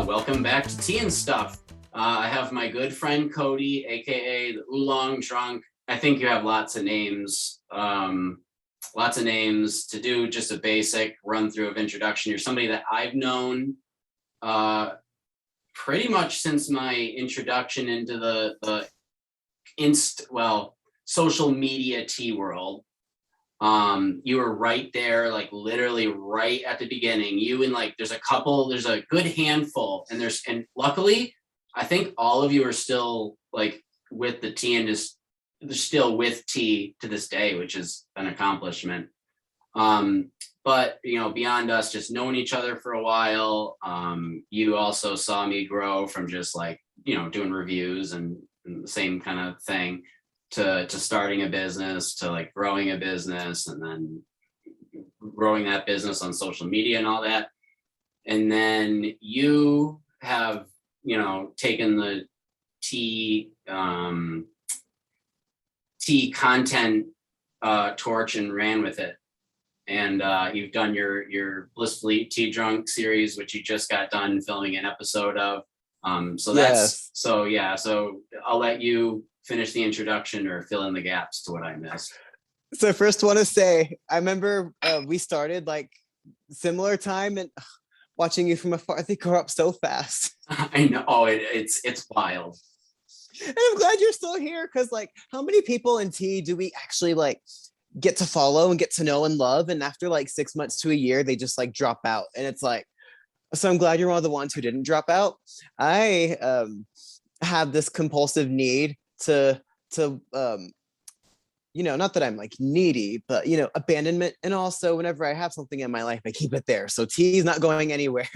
Welcome back to Tea and Stuff. I have my good friend Cody, aka the Oolong Drunk. I think you have lots of names. To do just a basic run through of introduction. You're somebody that I've known pretty much since my introduction into the social media tea world. You were right there, like literally right at the beginning. You and like there's a good handful, and luckily I think all of you are still like with the tea and just they're still with tea to this day, which is an accomplishment. But beyond us just knowing each other for a while, you also saw me grow from just like doing reviews and the same kind of thing to starting a business, to like growing a business, and then growing that business on social media and all that. And then you have, taken the tea content torch and ran with it. And you've done your Blissfully Tea Drunk series, which you just got done filming an episode of. So I'll let you finish the introduction or fill in the gaps to what I missed. So first want to say, I remember we started like similar time and watching you from afar. I think you're up so fast. I know. Oh, it's wild. And I'm glad you're still here, because like how many people in tea do we actually like get to follow and get to know and love, and after like 6 months to a year they just like drop out? And it's like, so I'm glad you're one of the ones who didn't drop out. I have this compulsive need to not that I'm like needy, but abandonment. And also whenever I have something in my life, I keep it there. So tea is not going anywhere.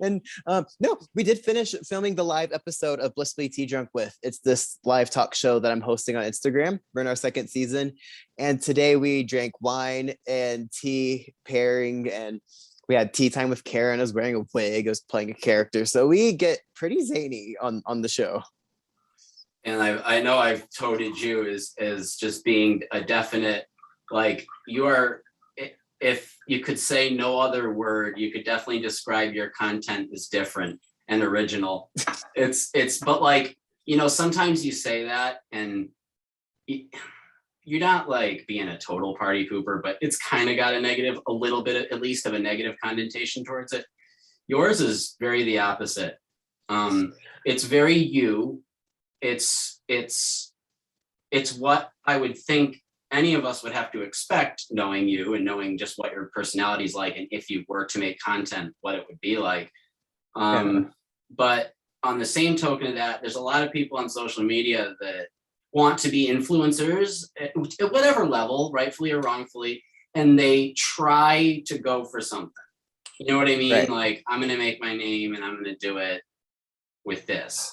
And no, we did finish filming the live episode of Blissfully Tea Drunk it's this live talk show that I'm hosting on Instagram. We're in our second season. And today we drank wine and tea pairing, and we had tea time with Karen. I was wearing a wig. I was playing a character. So we get pretty zany on the show. And I know I've toted you as just being a definite, like, you are, if you could say no other word, you could definitely describe your content as different and original. But like, sometimes you say that and you're not like being a total party pooper, but it's kind of got a little bit at least of a negative connotation towards it. Yours is very the opposite. It's very you. It's what I would think any of us would have to expect, knowing you and knowing just what your personality is like, and if you were to make content, what it would be like. But on the same token of that, there's a lot of people on social media that want to be influencers at whatever level, rightfully or wrongfully, and they try to go for something. You know what I mean? Right. Like, I'm going to make my name and I'm going to do it with this.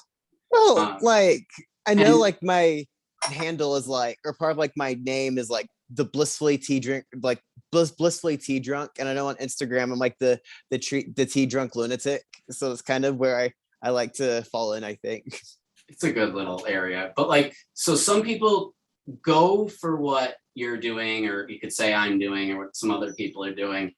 Well, like, I know, like, my handle is like, or part of like my name is like the Blissfully Tea Drink, like Blissfully Tea Drunk. And I know on Instagram I'm like the Tea Drunk Lunatic. So it's kind of where I like to fall in, I think. It's a good little area. But like, so some people go for what you're doing, or you could say I'm doing, or what some other people are doing.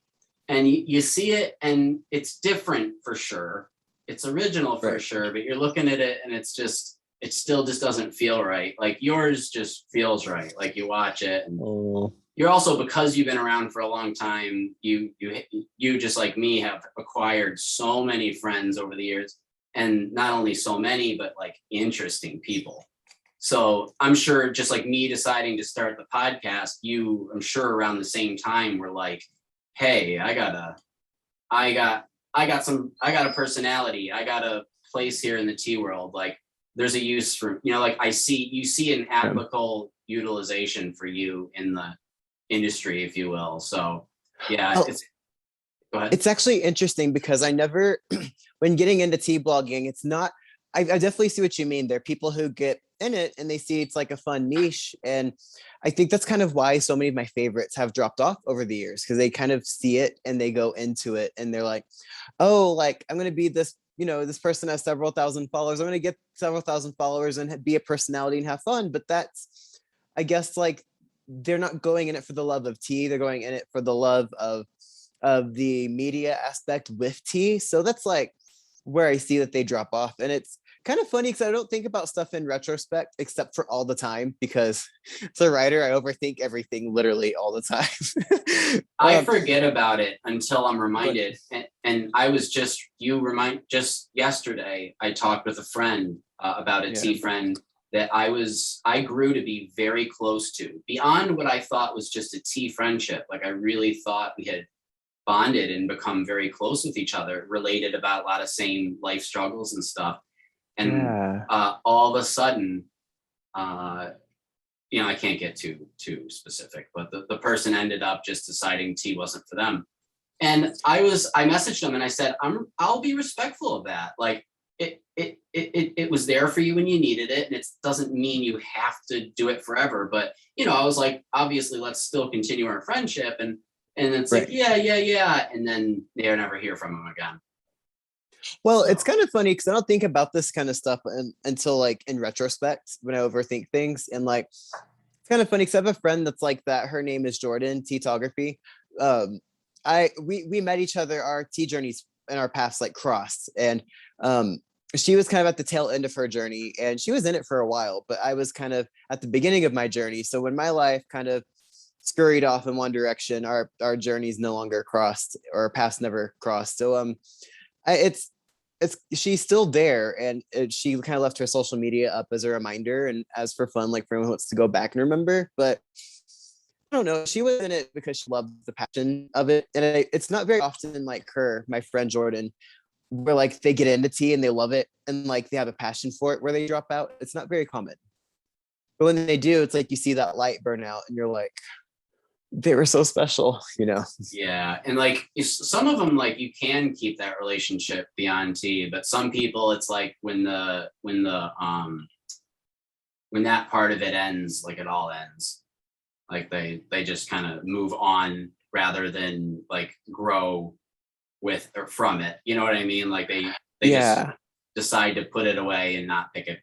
And you see it and it's different for sure. It's original for sure, but you're looking at it and it still just doesn't feel right. Like yours just feels right. Like you watch it and you're also, because you've been around for a long time, you just like me have acquired so many friends over the years, and not only so many, but like interesting people. So I'm sure just like me deciding to start the podcast, I'm sure around the same time were like, hey, I got a personality. I got a place here in the tea world. Like there's a use for, like you see an applicable utilization for you in the industry, if you will. So yeah, go ahead. It's actually interesting because I never, when getting into tea blogging, it's not, I definitely see what you mean. There are people who get in it and they see it's like a fun niche. And I think that's kind of why so many of my favorites have dropped off over the years, because they kind of see it and they go into it and they're like, oh, like I'm going to be this this person has several thousand followers. I'm going to get several thousand followers and be a personality and have fun. But that's, I guess, like, they're not going in it for the love of tea. They're going in it for the love of the media aspect with tea. So that's like where I see that they drop off. And it's kind of funny because I don't think about stuff in retrospect except for all the time, because as a writer, I overthink everything literally all the time. I forget about it until I'm reminded. And I was just yesterday, I talked with a friend about a tea friend that I grew to be very close to, beyond what I thought was just a tea friendship. Like, I really thought we had bonded and become very close with each other, related about a lot of same life struggles and stuff. And all of a sudden, I can't get too specific, but the person ended up just deciding tea wasn't for them. And I messaged them and I said, I'll be respectful of that. Like, it was there for you when you needed it, and it doesn't mean you have to do it forever. But I was like, obviously, let's still continue our friendship. And it's like, yeah, and then they never hear from him again. Well, it's kind of funny because I don't think about this kind of stuff until like in retrospect, when I overthink things. And like, it's kind of funny because I have a friend that's like that. Her name is Jordan, Teetography. We met each other, our tea journeys and our paths like crossed. And she was kind of at the tail end of her journey, and she was in it for a while, but I was kind of at the beginning of my journey. So when my life kind of scurried off in one direction, our journeys no longer crossed, or our paths never crossed. So she's still there, and she kind of left her social media up as a reminder and as for fun, like for anyone who wants to go back and remember. But I don't know, she was in it because she loved the passion of it. And it's not very often like my friend Jordan, where like they get into tea and they love it and like they have a passion for it, where they drop out. It's not very common. But when they do, it's like you see that light burn out and you're like, they were so special, Yeah. And like some of them, like, you can keep that relationship beyond tea, but some people, it's like when that part of it ends, like it all ends, like they just kind of move on rather than like grow with or from it. You know what I mean? Like they just decide to put it away and not pick it,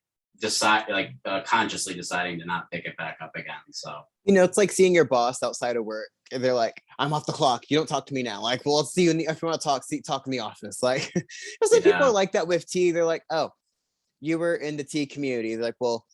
consciously deciding to not pick it back up again. So it's like seeing your boss outside of work and they're like, I'm off the clock, you don't talk to me now. Like, well, let's see you if you want to talk in the office. Like, it's like people are like that with tea. They're like, oh, you were in the tea community. They're like, well,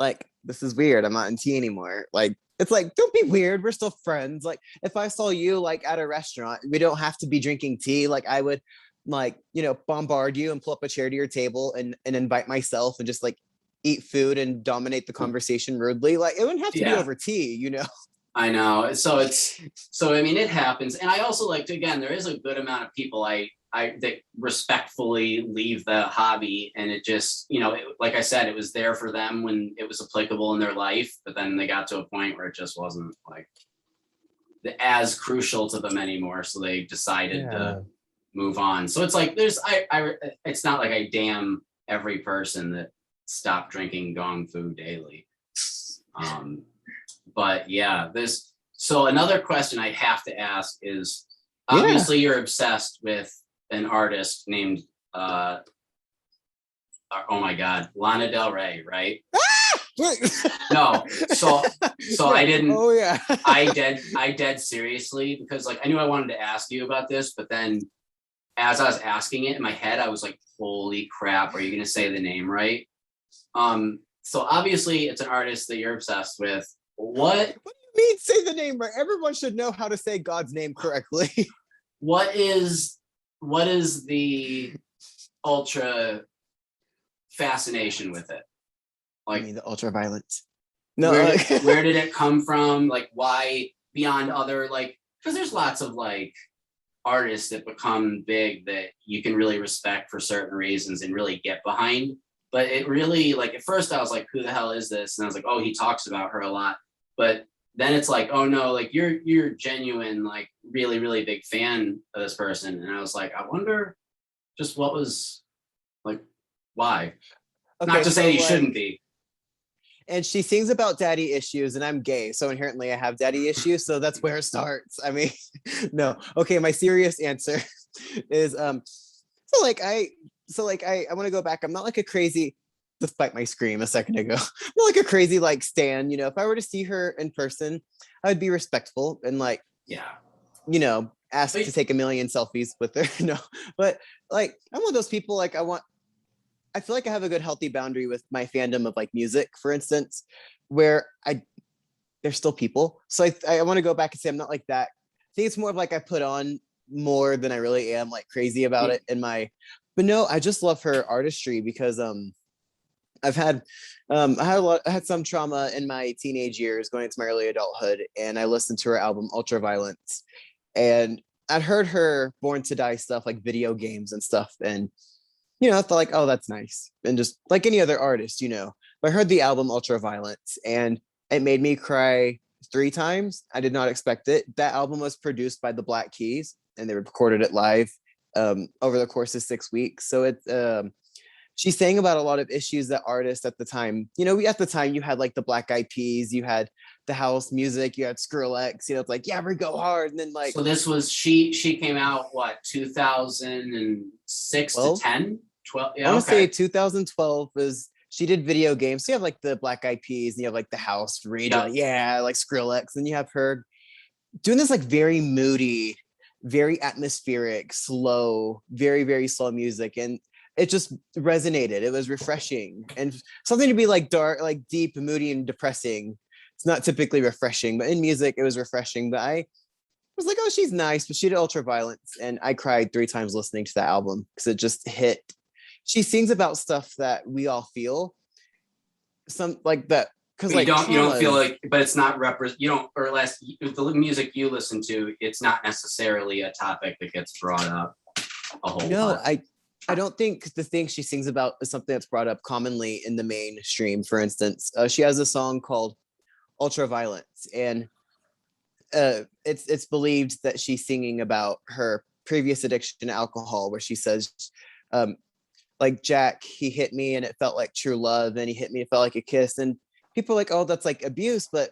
like, this is weird, I'm not in tea anymore. Like, it's like, don't be weird, we're still friends. Like, if I saw you like at a restaurant, we don't have to be drinking tea. Like, I would like bombard you and pull up a chair to your table and invite myself and just like eat food and dominate the conversation rudely. Like, it wouldn't have to be over tea. I know. So I mean, it happens. And I also like to, again, there is a good amount of people that respectfully leave the hobby, and it just, like I said, it was there for them when it was applicable in their life, but then they got to a point where it just wasn't like as crucial to them anymore. So they decided to move on. So it's like, it's not like I damn every person that stopped drinking gong fu daily. But yeah, so another question I have to ask is, obviously you're obsessed with an artist named, oh my God, Lana Del Rey, right? No, so I didn't. Oh yeah. I dead seriously, because like I knew I wanted to ask you about this, but then as I was asking it in my head, I was like, holy crap, are you gonna say the name right? So obviously it's an artist that you're obsessed with. What do you mean say the name right? Everyone should know how to say God's name correctly. What is the ultra fascination with it? Like, I mean, the ultraviolet. No, where did it come from? Like, why, beyond other, like, because there's lots of like artists that become big that you can really respect for certain reasons and really get behind. But it really, like, at first I was like, who the hell is this? And I was like, oh, he talks about her a lot. But then it's like, oh no, like you're genuine, like really, really big fan of this person. And I was like, I wonder just what was like, why? Okay, not to say you shouldn't be. And she sings about daddy issues, and I'm gay, so inherently I have daddy issues. So that's where it starts. I mean, no. Okay, my serious answer is so like so like I want to go back. I'm not like a crazy, despite my scream a second ago, I'm not like a crazy like stan. If I were to see her in person, I would be respectful and like, Yeah. ask to take a million selfies with her. No, but like I'm one of those people, like I feel like I have a good healthy boundary with my fandom of like music, for instance, where they're still people. So I want to go back and say I'm not like that. I think it's more of like I put on more than I really am, like crazy about it in my, but no, I just love her artistry because I've had I had some trauma in my teenage years going into my early adulthood, and I listened to her album Ultraviolence, and I'd heard her Born to Die stuff like video games and stuff, and I thought like, oh, that's nice, and just like any other artist. But I heard the album Ultraviolence, and it made me cry 3 times. I did not expect it. That album was produced by the Black Keys, and they recorded it live over the course of 6 weeks. So she sang about a lot of issues that artists at the time, at the time you had like the Black Eyed Peas, you had the house music, you had Skrillex, it's like, yeah, we go hard. And then like, So this was, she came out, what, 2006 to 12, 10? 12? I Yeah, want to say okay. 2012 was, she did video games. So you have like the Black Eyed Peas and you have like the house rage, Yeah. like, yeah, like Skrillex. And you have her doing this like very moody, very atmospheric, slow, very, very slow music. And it just resonated. It was refreshing, and something to be like dark, like deep, moody, and depressing. It's not typically refreshing, but in music, it was refreshing. But I was like, oh, she's nice, but she did Ultraviolence, and I cried 3 times listening to that album because it just hit. She sings about stuff that we all feel, some like that, because But you like don't feel traumas. like, but it's not you don't, or less, with the music you listen to, it's not necessarily a topic that gets brought up a whole No, lot. I don't think the thing she sings about is something that's brought up commonly in the mainstream. For instance, she has a song called Ultraviolence, and it's believed that she's singing about her previous addiction to alcohol, where she says, um, like, Jack, he hit me and it felt like true love, and he hit me, it felt like a kiss, and people are like, oh, that's like abuse, but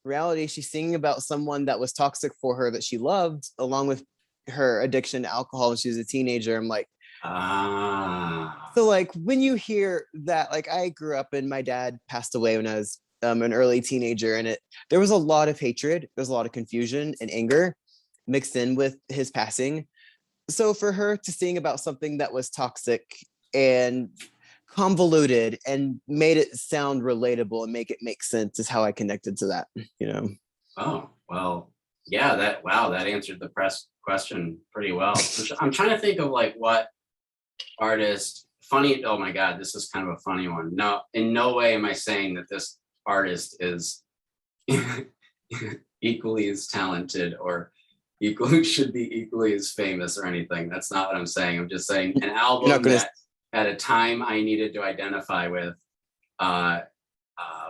reality, she's singing about someone that was toxic for her that she loved, along with her addiction to alcohol when she was a teenager. I'm like, Ah. so like when you hear that, like I grew up and my dad passed away when I was an early teenager, and there was a lot of hatred, there's a lot of confusion and anger mixed in with his passing. So for her to sing about something that was toxic and convoluted and made it sound relatable and make it make sense is how I connected to that. Oh, well, yeah, that answered the press question pretty well. I'm trying to think of like what artist, funny, oh my God, this is kind of a funny one. No, in no way am I saying that this artist is equally as talented or equally should be equally as famous or anything. That's not what I'm saying. I'm just saying an You're not album gonna. that at a time I needed to identify with uh,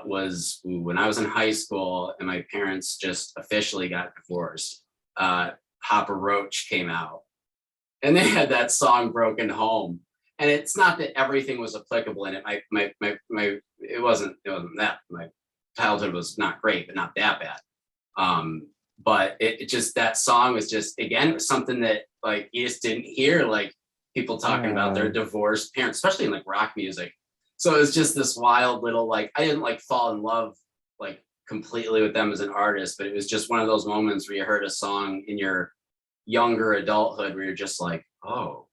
was when I was in high school and my parents just officially got divorced. Papa Roach came out and they had that song Broken Home. And it's not that everything was applicable in it. It wasn't that. My childhood was not great, but not that bad. But it just, that song was just, again, it was something that like you just didn't hear like people talking about their divorced parents, especially in like rock music. So it was just this wild little, like, I didn't like fall in love like completely with them as an artist, but it was just one of those moments where you heard a song in your younger adulthood where you're just like, oh,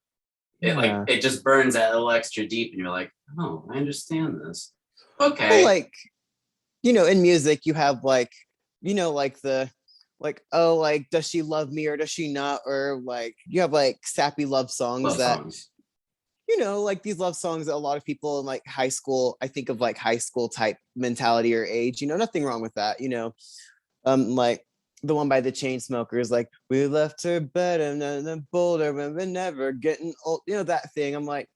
it just burns that little extra deep and you're like, oh, I understand this. Okay. Well, like, in music you have like, like the, like, oh, like, does she love me or does she not, or like you have like sappy love songs Love that, songs. like these love songs that a lot of people in like high school, I think of like high school type mentality or age, nothing wrong with that. Like the one by the Chainsmokers, like, we left her better than bolder when we're never getting old, that thing. I'm like,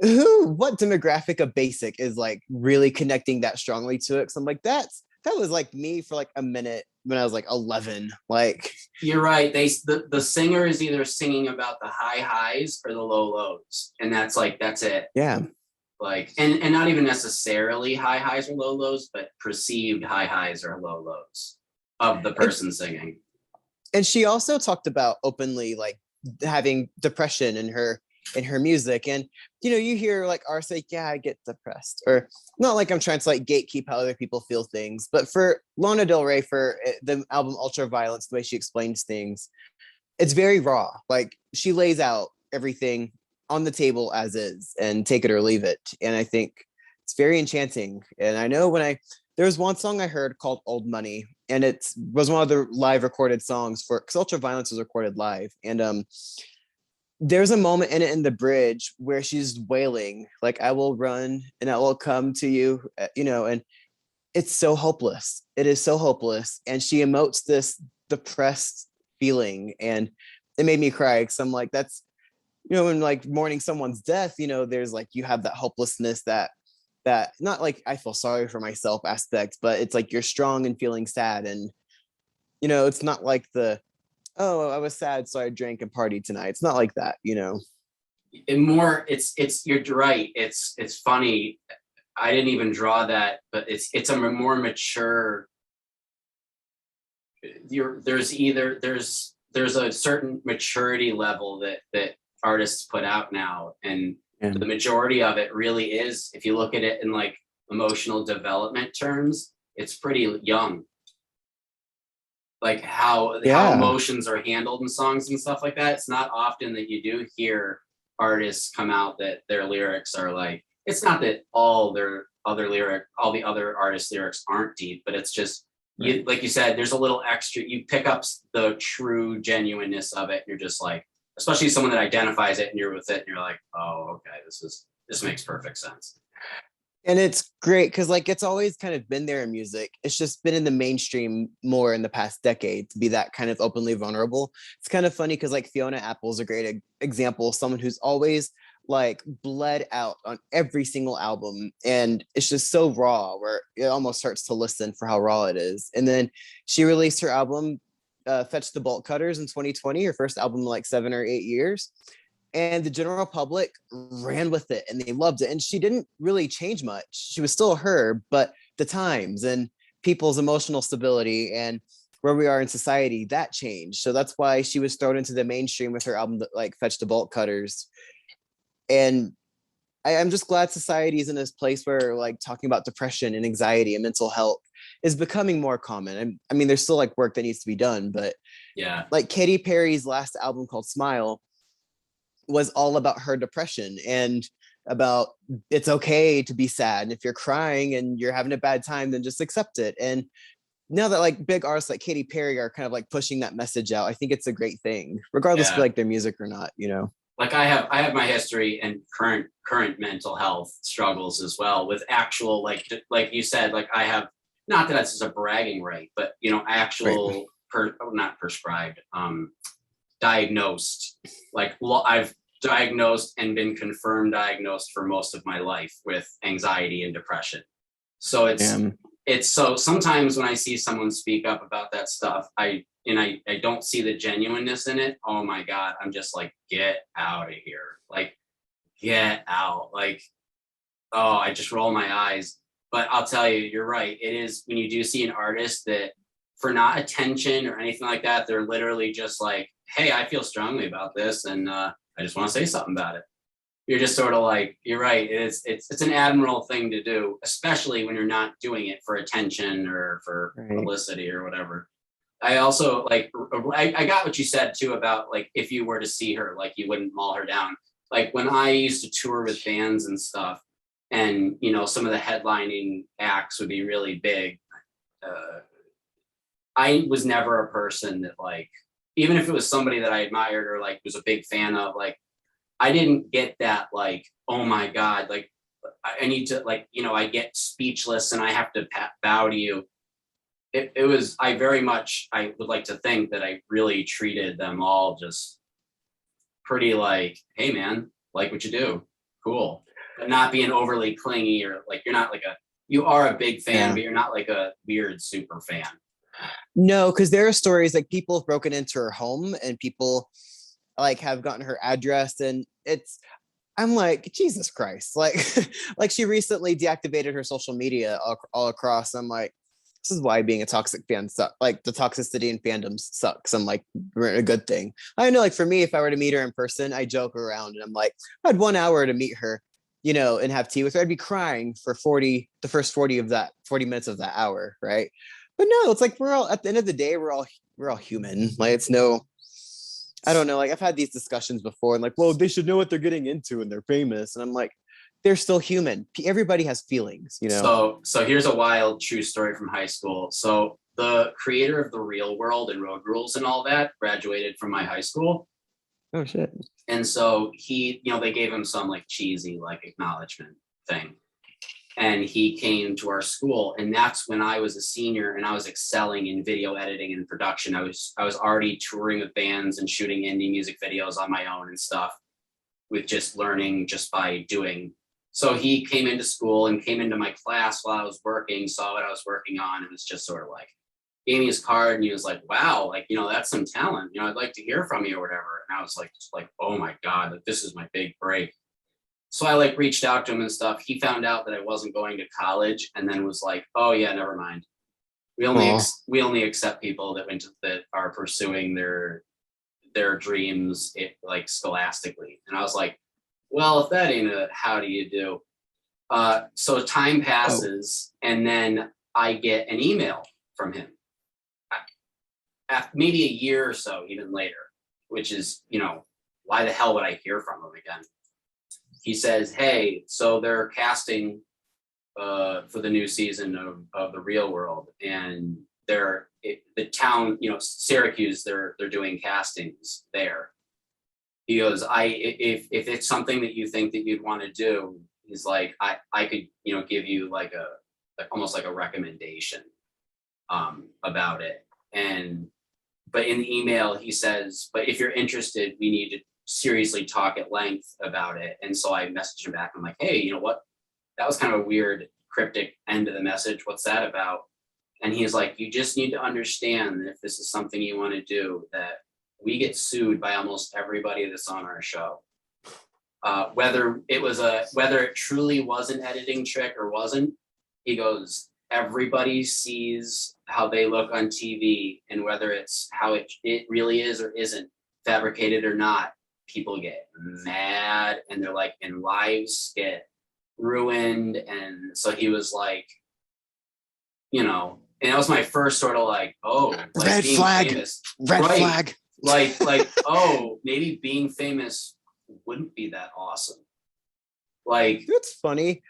what demographic of basic is like really connecting that strongly to it? Because I'm like, that was like me for like a minute when I was like 11. Like, you're right. The singer is either singing about the high highs or the low lows, and that's it. yeah. Like, and not even necessarily high highs or low lows, but perceived high highs or low lows of the person singing. And she also talked about openly like having depression in her in her music. And you hear like artists like, yeah, I get depressed, or not like I'm trying to like gatekeep how other people feel things, but for Lana Del Rey, for the album Ultraviolence, the way she explains things, it's very raw. Like she lays out everything on the table as is and take it or leave it. And I think it's very enchanting. And I know there was one song I heard called Old Money, and it was one of the live recorded songs because Ultraviolence was recorded live. And there's a moment in it in the bridge where she's wailing, like, I will run and I will come to you, and it's so hopeless. It is so hopeless. And she emotes this depressed feeling. And it made me cry because I'm like, that's, when like mourning someone's death, there's like, you have that hopelessness that not like I feel sorry for myself aspect, but it's like you're strong and feeling sad. And, it's not like oh, I was sad, so I drank and partied tonight. It's not like that. And more, it's you're right. It's funny. I didn't even draw that, but it's a more mature. There's a certain maturity level that artists put out now, and the majority of it really is, if you look at it in like emotional development terms, it's pretty young. Like how emotions are handled in songs and stuff like that. It's not often that you do hear artists come out that their lyrics are like, it's not that all the other artists' lyrics aren't deep, but it's just, you, like you said, there's a little extra, you pick up the true genuineness of it. And you're just like, especially someone that identifies it and you're with it and you're like, oh, okay, this makes perfect sense. And it's great because like it's always kind of been there in music. It's just been in the mainstream more in the past decade to be that kind of openly vulnerable. It's kind of funny because like Fiona Apple is a great example of someone who's always like bled out on every single album, and it's just so raw where it almost hurts to listen for how raw it is. And then she released her album Fetch the Bolt Cutters in 2020, her first album in like 7 or 8 years. And the general public ran with it and they loved it. And she didn't really change much. She was still her, but the times and people's emotional stability and where we are in society, that changed. So that's why she was thrown into the mainstream with her album like Fetch the Bolt Cutters. And I'm just glad society is in this place where like talking about depression and anxiety and mental health is becoming more common. I mean, there's still like work that needs to be done, but yeah, like Katy Perry's last album called Smile was all about her depression and about it's okay to be sad. And if you're crying and you're having a bad time, then just accept it. And now that like big artists like Katy Perry are kind of like pushing that message out, I think it's a great thing, regardless of like their music or not, Like I have my history and current mental health struggles as well with actual, like you said, like I have, not that that's just a bragging right, but actual not prescribed, diagnosed, like I've diagnosed and been confirmed diagnosed for most of my life with anxiety and depression. So it's so sometimes when I see someone speak up about that stuff, I don't see the genuineness in it. Oh my God, I'm just like, get out of here. Like, get out. Like, oh, I just roll my eyes. But I'll tell you, you're right. It is when you do see an artist that for not attention or anything like that, they're literally just like, hey, I feel strongly about this, and I just want to say something about it. You're just sort of like, you're right. It's an admirable thing to do, especially when you're not doing it for attention or for publicity or whatever. I also like, I got what you said too about like, if you were to see her, like you wouldn't maul her down. Like when I used to tour with bands and stuff, and some of the headlining acts would be really big. I was never a person that like, even if it was somebody that I admired or like was a big fan of, like I didn't get that like, oh my God, like I need to like, I get speechless and I have to bow to you. It was, I would like to think that I really treated them all just pretty like, hey man, like what you do, cool. But not being overly clingy or like, you're not like you are a big fan, but you're not like a weird super fan. No, because there are stories like people have broken into her home and people like have gotten her address, and I'm like, Jesus Christ, like like she recently deactivated her social media all across. I'm like, this is why being a toxic fan sucks. Like the toxicity in fandoms sucks. I'm like, we're a good thing. I know, like for me, if I were to meet her in person, I joke around and I'm like, I had 1 hour to meet her, you know, and have tea with her. I'd be crying for the first 40 minutes of that hour, right? But no, it's like we're all at the end of the day, we're all human. Like it's no, I don't know. Like I've had these discussions before, and like, well, they should know what they're getting into, and they're famous. And I'm like, they're still human. Everybody has feelings, you know. So here's a wild true story from high school. So the creator of The Real World and Road Rules and all that graduated from my high school. Oh shit. And so he, you know, they gave him some like cheesy like acknowledgement thing. And he came to our school, and that's when I was a senior and I was excelling in video editing and production. I was already touring with bands and shooting indie music videos on my own and stuff, with just learning just by doing. So he came into school and came into my class while I was working, saw what I was working on, and was just sort of like, gave me his card, and he was like, wow, like, you know, that's some talent, you know, I'd like to hear from you or whatever. And I was like, just like, oh my God, like this is my big break. So I like reached out to him and stuff. He found out that I wasn't going to college, and then was like, oh yeah, never mind. We only accept people that are pursuing their dreams, like scholastically. And I was like, well, if that ain't a how do you do? So time passes, and then I get an email from him after maybe a year or so, even later, which is, you know, why the hell would I hear from him again? He says, hey, so they're casting for the new season of The Real World, and the town, you know, Syracuse, they're doing castings there. He goes, if it's something that you think that you'd want to do, he's like, I could, you know, give you like almost like a recommendation about it. But in the email he says, but if you're interested, we need to seriously talk at length about it. And so I messaged him back. I'm like, hey, you know what? That was kind of a weird, cryptic end of the message. What's that about? And he's like, you just need to understand that if this is something you want to do, that we get sued by almost everybody that's on our show. Whether it truly was an editing trick or wasn't, he goes, everybody sees how they look on TV, and whether it's how it really is or isn't, fabricated or not, people get mad, and they're like, and lives get ruined. And so he was like, you know, and that was my first sort of like, oh, like red being flag, famous. red Right. flag. like, oh, maybe being famous wouldn't be that awesome. Like, it's funny.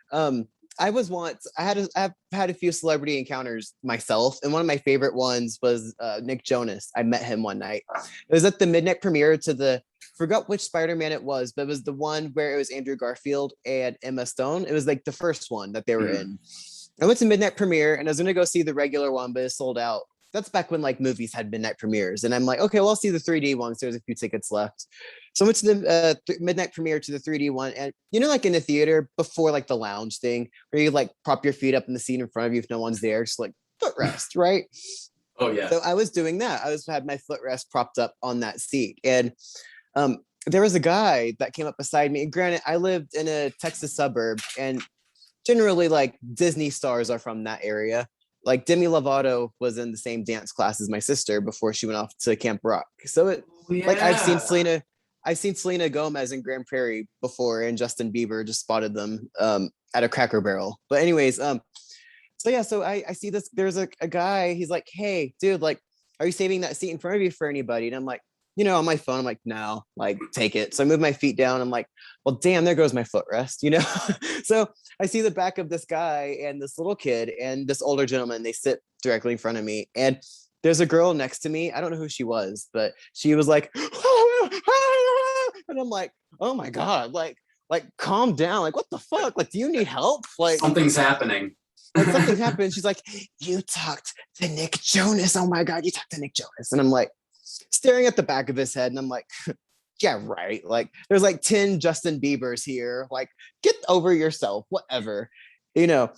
I've had a few celebrity encounters myself, and one of my favorite ones was Nick Jonas. I met him one night. It was at the midnight premiere to forgot which Spider-Man it was, but it was the one where it was Andrew Garfield and Emma Stone. It was like the first one that they were in. I went to midnight premiere, and I was gonna go see the regular one, but it sold out. That's back when like movies had midnight premieres, and I'm like, okay, well, I'll see the 3D one. So there's a few tickets left. So I went to the midnight premiere to the 3D one, and you know, like in the theater before like the lounge thing, where you like prop your feet up in the seat in front of you if no one's there, just like footrest, right? oh yeah. So I was doing that. Had my footrest propped up on that seat, and there was a guy that came up beside me. And granted, I lived in a Texas suburb, and generally like Disney stars are from that area. Like Demi Lovato was in the same dance class as my sister before she went off to Camp Rock. So like I've seen Selena Gomez in Grand Prairie before, and Justin Bieber just spotted them at a Cracker Barrel. But anyways, so yeah, so I see this, there's a guy, he's like, hey dude, like, are you saving that seat in front of you for anybody? And I'm like, you know, on my phone, I'm like, no, like take it. So I move my feet down. I'm like, well, damn, there goes my footrest, you know? So I see the back of this guy and this little kid and this older gentleman. They sit directly in front of me. And there's a girl next to me. I don't know who she was, but she was like, and I'm like, oh my God, like calm down. Like, what the fuck? Like, do you need help? Like something's happening. Like something's happened. She's like, you talked to Nick Jonas. Oh my God, you talked to Nick Jonas. And I'm like, staring at the back of his head, and I'm like, yeah, right. Like there's like 10 Justin Biebers here. Like, get over yourself, whatever, you know.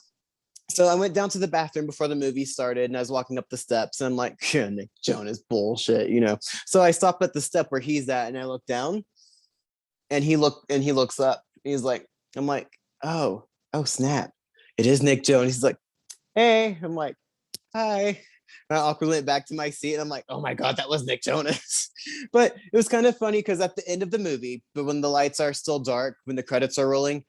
So I went down to the bathroom before the movie started, and I was walking up the steps, and I'm like, Nick Jonas bullshit, you know. So I stopped at the step where he's at, and I look down, and he looks up. He's like, I'm like, oh snap, it is Nick Jonas. He's like, hey. I'm like, hi. And I awkwardly went back to my seat and I'm like, oh my God, that was Nick Jonas. But it was kind of funny because at the end of the movie, but when the lights are still dark, when the credits are rolling,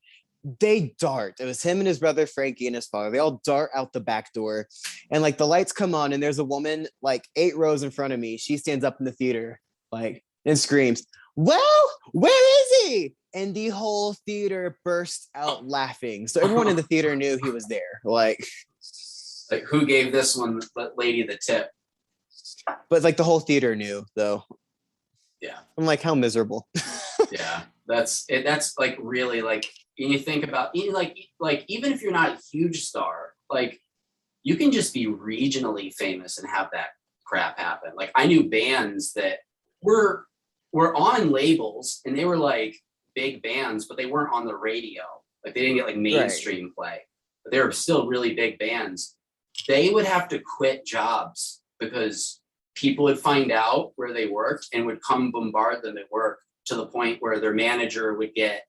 they dart. It was him and his brother Frankie and his father. They all dart out the back door. And like the lights come on, and there's a woman like 8 rows in front of me. She stands up in the theater, like, and screams, well, where is he? And the whole theater burst out laughing. So everyone in the theater knew he was there. Like who gave this one lady the tip? But like the whole theater knew though. Yeah. I'm like, how miserable. Yeah. That's it. That's like really like, you think about like even if you're not a huge star, like you can just be regionally famous and have that crap happen. Like I knew bands that were on labels and they were like big bands, but they weren't on the radio. Like they didn't get like mainstream play, but they were still really big bands. They would have to quit jobs because people would find out where they worked and would come bombard them at work, to the point where their manager would get,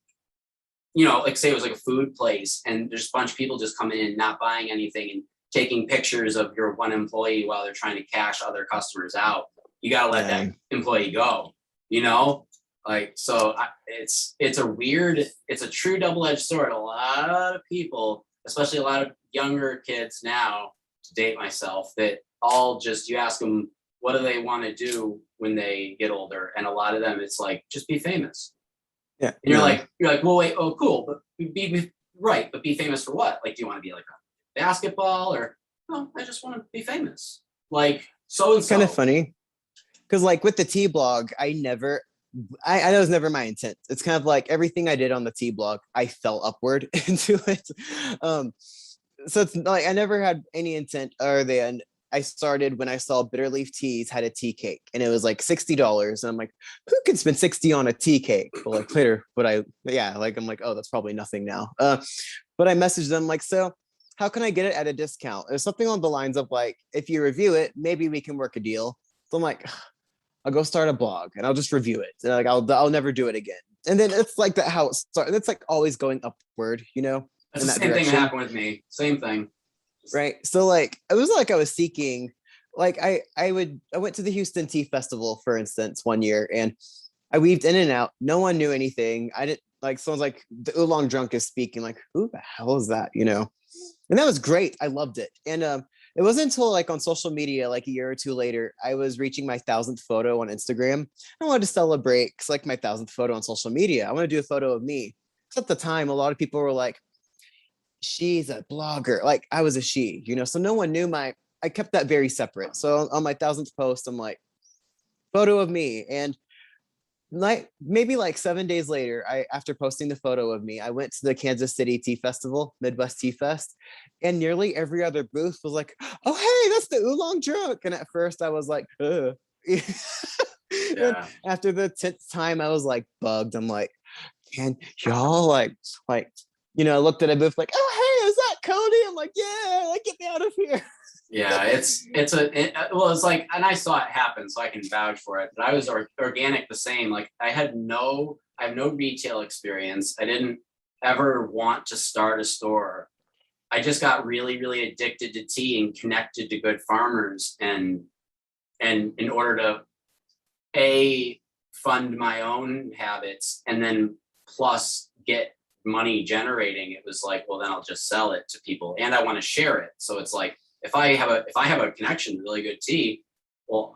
you know, like say it was like a food place and there's a bunch of people just coming in, not buying anything and taking pictures of your one employee while they're trying to cash other customers out. You got to let that employee go, you know? Like, so it's a true double-edged sword. A lot of people, especially a lot of younger kids now, to date myself, that all just, you ask them, what do they want to do when they get older? And a lot of them, it's like, just be famous. Yeah. And you're like, well, wait, oh, cool. But be right. But be famous for what? Like, do you want to be like a basketball or, no, I just want to be famous. Like, so and so. Kind of funny. Because like with the T blog, I know it was never my intent. It's kind of like everything I did on the T blog, I fell upward into it. So it's like I never had any intent other than I started when I saw Bitter Leaf Teas had a tea cake and it was like $60. And I'm like, who can spend 60 on a tea cake? But like later, I'm like, oh, that's probably nothing now. But I messaged them like, so how can I get it at a discount? There's something on the lines of like, if you review it, maybe we can work a deal. So I'm like, I'll go start a blog and I'll just review it. And like, I'll never do it again. And then it's like that how it starts. It's like always going upward, you know? That's the same thing that happened with me. Same thing. Right. So like it was like I was seeking, like I went to the Houston Tea Festival, for instance, one year, and I weaved in and out. No one knew anything. I didn't like, someone's like, the oolong drunk is speaking, like, who the hell is that? You know? And that was great. I loved it. And it wasn't until like on social media, like a year or two later, I was reaching my 1,000th photo on Instagram. I wanted to celebrate, because like my 1,000th photo on social media, I want to do a photo of me. Because at the time, a lot of people were like, she's a blogger. Like I was a she, you know, so no one knew I kept that very separate. So on my 1,000th post, I'm like, photo of me. And like maybe like 7 days later, after posting the photo of me, I went to the Kansas City Tea Festival, Midwest Tea Fest, and nearly every other booth was like, oh hey, that's the oolong drunk. And at first I was like, ugh. Yeah. After the 10th time, I was like bugged. I'm like, can y'all like you know, I looked at a booth like, oh hey, is that Cody? I'm like, yeah, like, get me out of here. Yeah, it's like, and I saw it happen, so I can vouch for it. But I was organic the same. Like I have no retail experience. I didn't ever want to start a store. I just got really, really addicted to tea and connected to good farmers, and in order to fund my own habits and then plus get money generating, it was like, well, then I'll just sell it to people, and I want to share it. So it's like, if I have a connection to really good tea, well,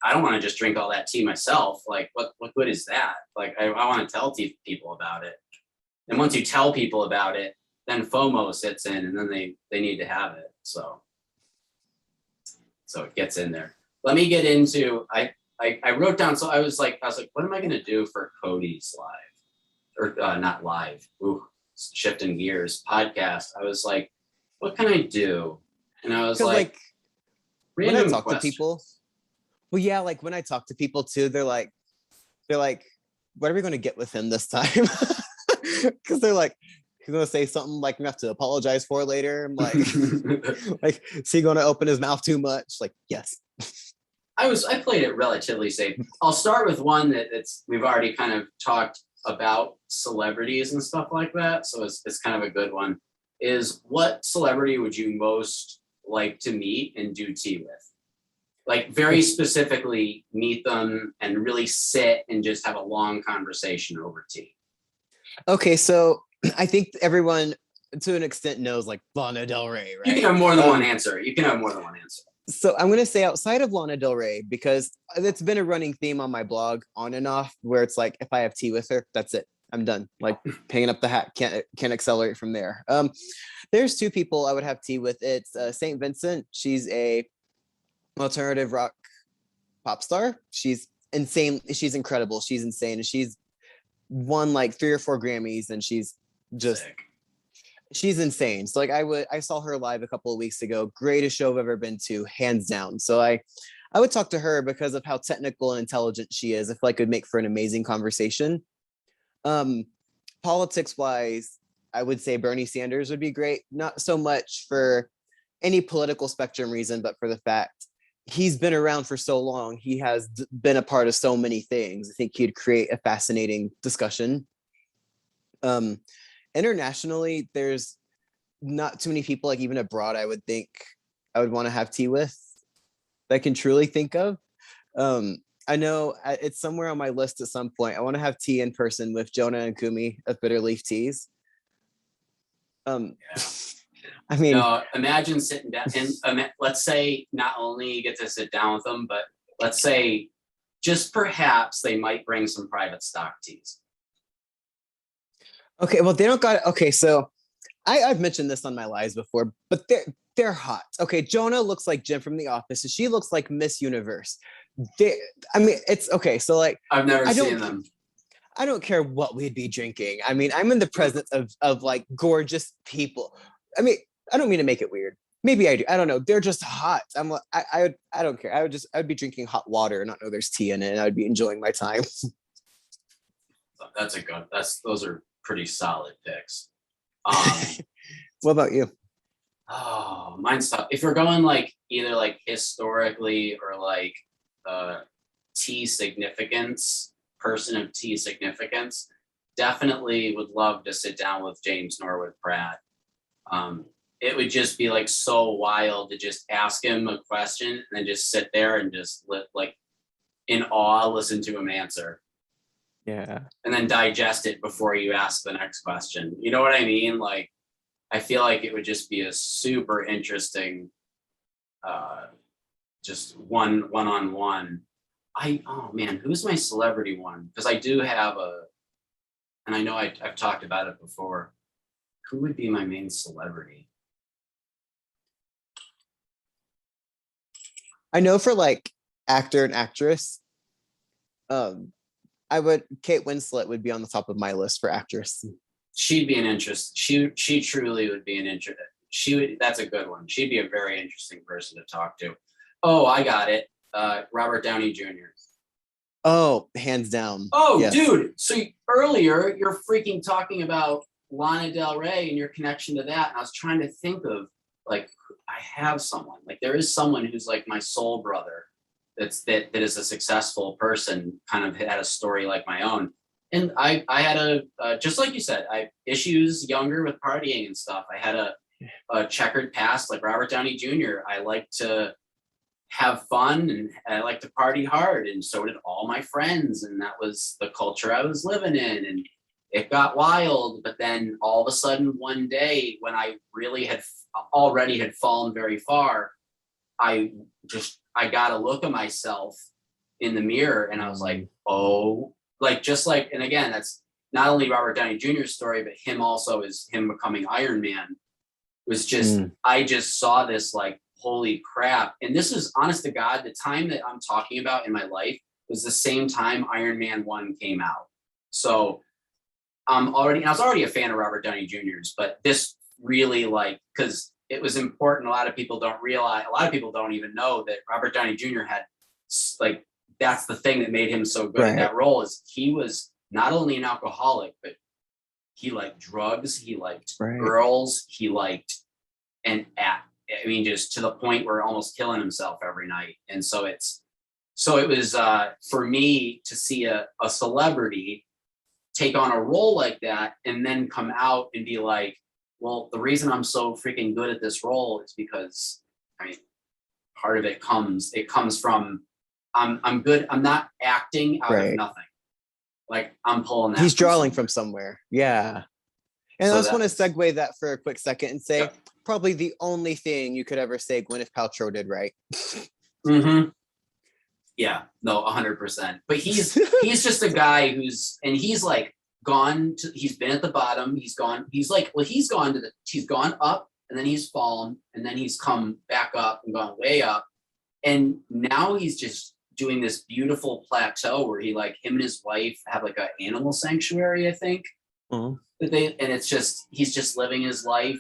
I don't want to just drink all that tea myself. Like, what good is that? Like, I want to tell people about it. And once you tell people about it, then FOMO sits in, and then they need to have it. So it gets in there. Let me get into, I wrote down, so I was like, what am I going to do for Cody's live? Or not live, shifting gears, podcast. I was like, what can I do? And I was like when I talk to people, well, yeah, like when I talk to people too, they're like, what are we going to get with him this time? Because they're like, he's going to say something like we have to apologize for later. I'm like, like, is he going to open his mouth too much? Like, yes. I played it relatively safe. I'll start with one that's we've already kind of talked about, celebrities and stuff like that. So it's kind of a good one. Is what celebrity would you most like to meet and do tea with. Like very specifically meet them and really sit and just have a long conversation over tea. Okay, so I think everyone to an extent knows like Lana Del Rey, right? You can have more than one answer. You can have more than one answer. So I'm going to say outside of Lana Del Rey, because it's been a running theme on my blog on and off, where it's like, if I have tea with her, that's it. I'm done. Like hanging up the hat, can't accelerate from there. There's two people I would have tea with. It's St. Vincent. She's a alternative rock pop star. She's insane. She's incredible. She's insane. She's won like 3 or 4 Grammys, and she's just Sick. She's insane. So like I saw her live a couple of weeks ago. Greatest show I've ever been to, hands down. So I would talk to her because of how technical and intelligent she is. I feel like it would make for an amazing conversation. Politics wise, I would say Bernie Sanders would be great. Not so much for any political spectrum reason, but for the fact he's been around for so long. He has been a part of so many things. I think he'd create a fascinating discussion. Internationally, there's not too many people, like even abroad, I would think I would want to have tea with that I can truly think of. I know it's somewhere on my list at some point. I want to have tea in person with Jonah and Kumi of Bitter Leaf Teas. Yeah. I mean, no, imagine sitting down and let's say not only you get to sit down with them, but let's say just perhaps they might bring some private stock teas. okay, well, they don't got it. Okay, so I've mentioned this on my lives before, but they're hot. Okay, Jonah looks like Jim from The Office, and she looks like Miss Universe. I mean, it's okay. So like, I've never seen them. I don't care what we'd be drinking. I mean, I'm in the presence of like gorgeous people. I mean, I don't mean to make it weird. Maybe I do. I don't know. They're just hot. I don't care. I'd be drinking hot water and not know there's tea in it, and I'd be enjoying my time. Those are pretty solid picks. What about you? Oh, mine's tough. If we're going like either like historically or like tea significance, person of tea significance, definitely would love to sit down with James Norwood Pratt. It would just be like so wild to just ask him a question and then just sit there and just like in awe listen to him answer. Yeah. And then digest it before you ask the next question. You know what I mean? Like, I feel like it would just be a super interesting, just one-on-one. Oh man, who's my celebrity one? Because I do have and I know I've talked about it before. Who would be my main celebrity? I know for like actor and actress, Kate Winslet would be on the top of my list for actress. She'd be an interest. She truly would be an interest. That's a good one. She'd be a very interesting person to talk to. Oh, I got it. Robert Downey Jr. Oh, hands down. Oh, yes. Dude. So earlier you're freaking talking about Lana Del Rey and your connection to that. And I was trying to think of like, I have someone, like there is someone who's like my soul brother that is a successful person, kind of had a story like my own. And I had just like you said, I issues younger with partying and stuff. I had a checkered past like Robert Downey Jr. I like to have fun and I like to party hard. And so did all my friends. And that was the culture I was living in. And it got wild. But then all of a sudden one day when I really had already had fallen very far, I got a look at myself in the mirror and I was like, oh, like, just like, and again, that's not only Robert Downey Jr.'s story, but him also is him becoming Iron Man was just, I just saw this like, holy crap. And this is honest to God, the time that I'm talking about in my life was the same time Iron Man 1 came out. So I was already a fan of Robert Downey Jr.'s, but this really like, because it was important. A lot of people don't realize, a lot of people don't even know that Robert Downey Jr. had like, that's the thing that made him so good at that role is he was not only an alcoholic, but he liked drugs, he liked girls, he liked, just to the point where almost killing himself every night. And so it was for me to see a celebrity take on a role like that and then come out and be like, well, the reason I'm so freaking good at this role is because I mean, part of it comes from I'm good. I'm not acting out of nothing. Like I'm pulling that. He's drawing from somewhere. Yeah. And So I just want to segue that for a quick second and say, Yep. probably the only thing you could ever say Gwyneth Paltrow did right. Mm-hmm. Yeah, no, 100%. But he's just a guy he's like he's been at the bottom. He's gone up and then he's fallen and then he's come back up and gone way up. And now he's just doing this beautiful plateau where him and his wife have like an animal sanctuary, I think. Mm-hmm. It's just, he's just living his life,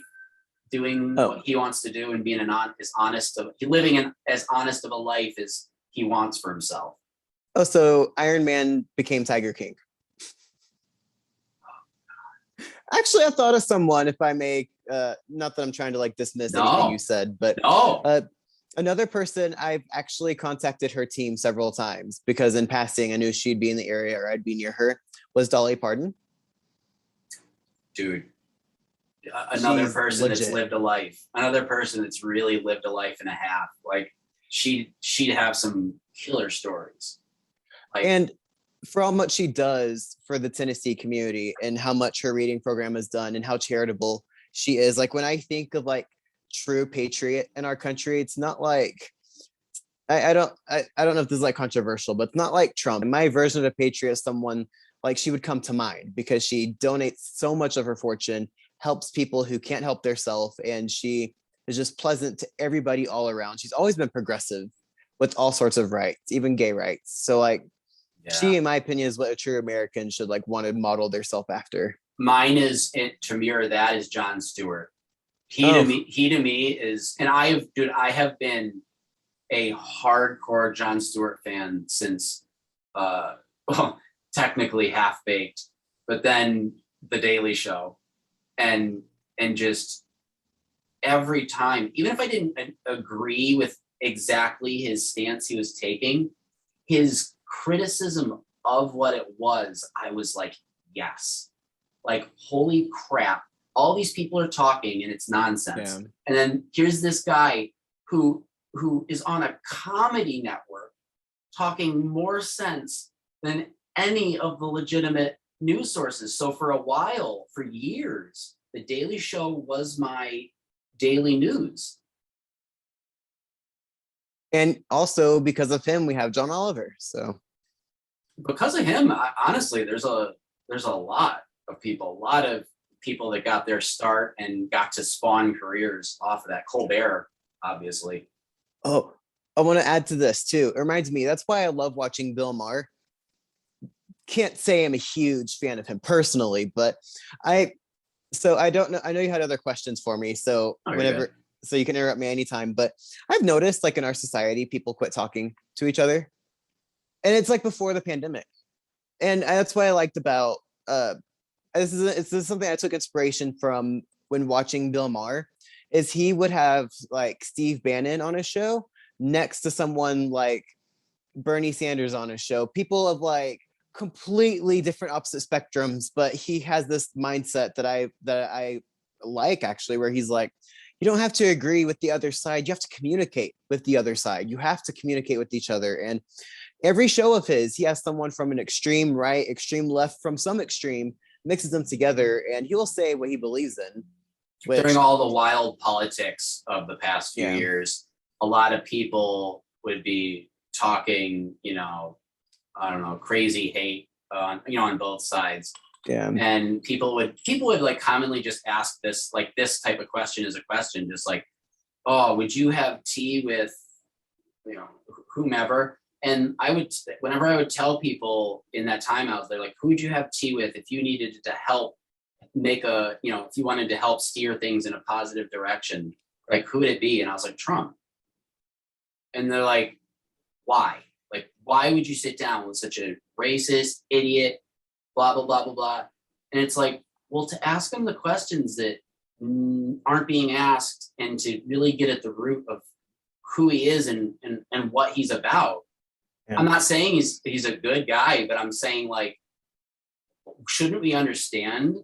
doing what he wants to do and being living as honest of a life as he wants for himself. Oh, so Iron Man became Tiger King. Actually, I thought of someone, if I may, not that I'm trying to like dismiss anything you said, but another person, I've actually contacted her team several times because in passing, I knew she'd be in the area or I'd be near her, was Dolly Parton. Dude, another She's person legit. that's lived a life, another person that's really lived a life and a half. Like she'd have some killer stories. And for how much she does for the Tennessee community and how much her reading program has done and how charitable she is. Like when I think of like true patriot in our country, it's not like I don't know if this is like controversial, but it's not like Trump. My version of a patriot is someone like she would come to mind because she donates so much of her fortune, helps people who can't help themselves, and she is just pleasant to everybody all around. She's always been progressive with all sorts of rights, even gay rights. So like she, in my opinion, is what a true American should like want to model themselves after. Mine is to mirror that is Jon Stewart. He to me is, and I have been a hardcore Jon Stewart fan since technically Half Baked, but then The Daily Show, and just every time, even if I didn't agree with exactly his stance he was taking, his criticism of what it was, I was like, yes, like holy crap, all these people are talking and it's nonsense. Yeah. And then here's this guy who is on a comedy network talking more sense than any of the legitimate news sources. So for a while, for years, The Daily Show was my daily news. And also because of him, we have John Oliver. So because of him, honestly, there's a lot of people that got their start and got to spawn careers off of that. Colbert, obviously. Oh, I want to add to this too. It reminds me, that's why I love watching Bill Maher. Can't say I'm a huge fan of him personally, but I don't know. I know you had other questions for me. So so you can interrupt me anytime, but I've noticed like in our society, people quit talking to each other. And it's like before the pandemic. And that's what I liked about, this is something I took inspiration from when watching Bill Maher, is he would have like Steve Bannon on his show next to someone like Bernie Sanders on his show. People of like completely different opposite spectrums, but he has this mindset that I like actually, where he's like, you don't have to agree with the other side. You have to communicate with the other side. You have to communicate with each other. And every show of his, he has someone from an extreme right, extreme left, from some extreme, mixes them together, and he will say what he believes in. During all the wild politics of the past few years, a lot of people would be talking, I don't know, crazy hate, on both sides. Yeah. And people would like commonly just ask this type of question as a question, just like, oh, would you have tea with, whomever? And whenever I would tell people in that time, I was there like, who would you have tea with if you needed to help make if you wanted to help steer things in a positive direction, like who would it be? And I was like, Trump. And they're like, why? Like, why would you sit down with such a racist idiot, blah, blah, blah, blah, blah. And it's like, well, to ask him the questions that aren't being asked and to really get at the root of who he is and what he's about. Yeah. I'm not saying he's a good guy, but I'm saying like, shouldn't we understand?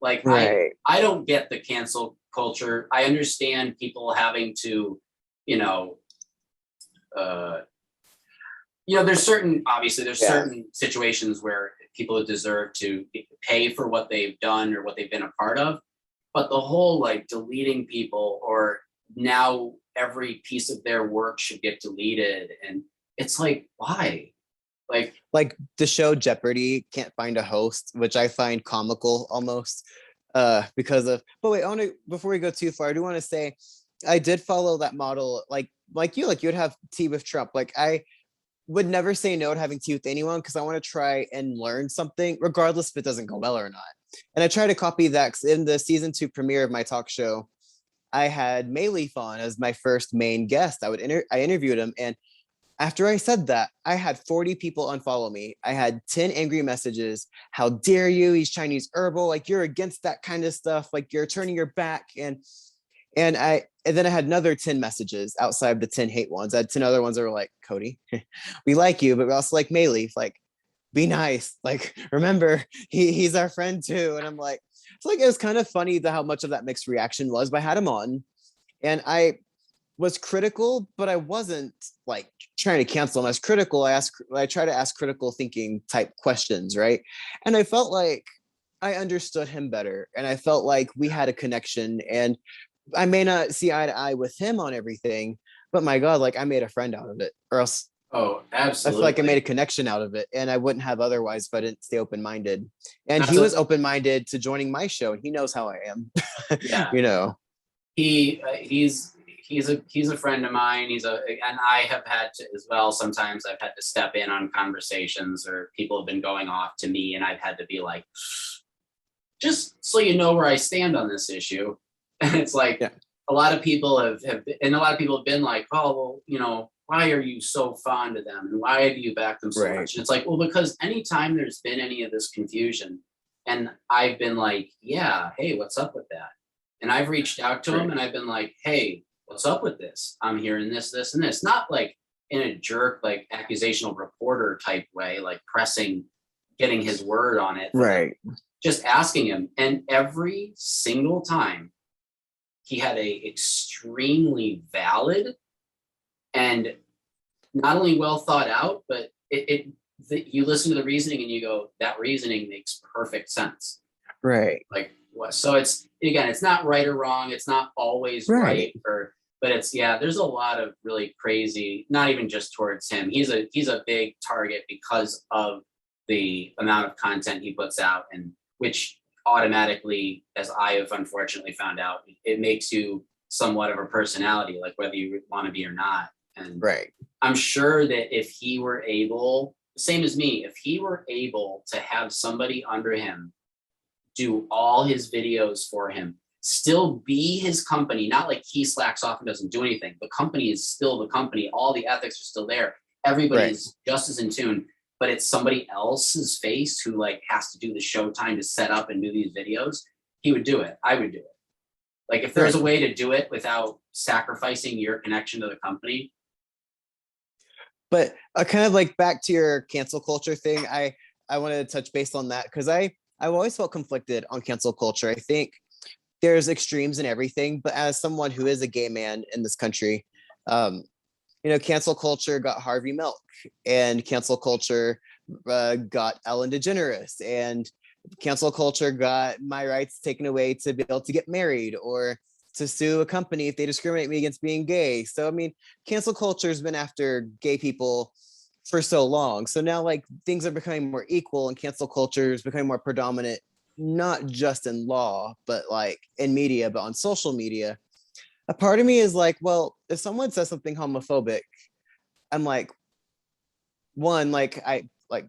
Like, right. I don't get the cancel culture. I understand people having to you know, there's certain certain situations where people deserve to pay for what they've done or what they've been a part of. But the whole like deleting people, or now every piece of their work should get deleted. And it's like, why? Like the show Jeopardy can't find a host, which I find comical almost, because of, but wait, before we go too far, I do want to say I did follow that model, like you would have tea with Trump. Like I would never say no to having tea with anyone because I want to try and learn something, regardless if it doesn't go well or not. And I try to copy that. In the season 2 premiere of my talk show, I had Mayleaf on as my first main guest. I interviewed him, and after I said that, I had 40 people unfollow me. I had 10 angry messages. How dare you? He's Chinese herbal. Like, you're against that kind of stuff. Like, you're turning your back. And then I had another 10 messages outside of the 10 hate ones. I had 10 other ones that were like, Cody, we like you, but we also like Mayleaf. Like, be nice. Like, remember, he's our friend too. And I'm like, it's like, it was kind of funny how much of that mixed reaction was, but I had him on and I was critical, but I wasn't like trying to cancel him. I was critical. I try to ask critical thinking type questions, right? And I felt like I understood him better, and I felt like we had a connection. And I may not see eye to eye with him on everything, but my God, like I made a friend out of it, or else oh, I absolutely. feel like I made a connection out of it, and I wouldn't have otherwise if I didn't stay open-minded. And he was open-minded to joining my show, and he knows how I am. Yeah. You know, he's a friend of mine. And I have had to as well. Sometimes I've had to step in on conversations, or people have been going off to me, and I've had to be like, just so you know where I stand on this issue. And it's like, yeah. A lot of people have been like, oh, well, why are you so fond of them? And why have you backed them so much? And it's like, well, because anytime there's been any of this confusion, and I've been like, yeah, hey, what's up with that? And I've reached out to him and I've been like, hey, what's up with this? I'm hearing this, this, and this. Not like in a jerk, like accusational reporter type way, like getting his word on it. Right. Just asking him. And every single time he had a extremely valid and not only well thought out, but you listen to the reasoning and you go, that reasoning makes perfect sense. Right. Like, so it's not right or wrong. It's not always right, but it's, there's a lot of really crazy, not even just towards him. He's a big target because of the amount of content he puts out, and which automatically, as I have unfortunately found out, it makes you somewhat of a personality, like whether you want to be or not. And I'm sure that if he were able, same as me, if he were able to have somebody under him do all his videos for him, still be his company, not like he slacks off and doesn't do anything. The company is still the company. All the ethics are still there. Everybody's just as in tune, but it's somebody else's face who like has to do the showtime to set up and do these videos. He would do it. I would do it. Like if there's a way to do it without sacrificing your connection to the company. But kind of like back to your cancel culture thing, I wanted to touch base on that because I've always felt conflicted on cancel culture. I think there's extremes in everything, but as someone who is a gay man in this country, cancel culture got Harvey Milk, and cancel culture got Ellen DeGeneres, and cancel culture got my rights taken away to be able to get married or to sue a company if they discriminate me against being gay. So, I mean, cancel culture has been after gay people for so long. So now like things are becoming more equal and cancel culture is becoming more predominant, not just in law, but like in media, but on social media. A part of me is like, well, if someone says something homophobic, I'm like, one, like I like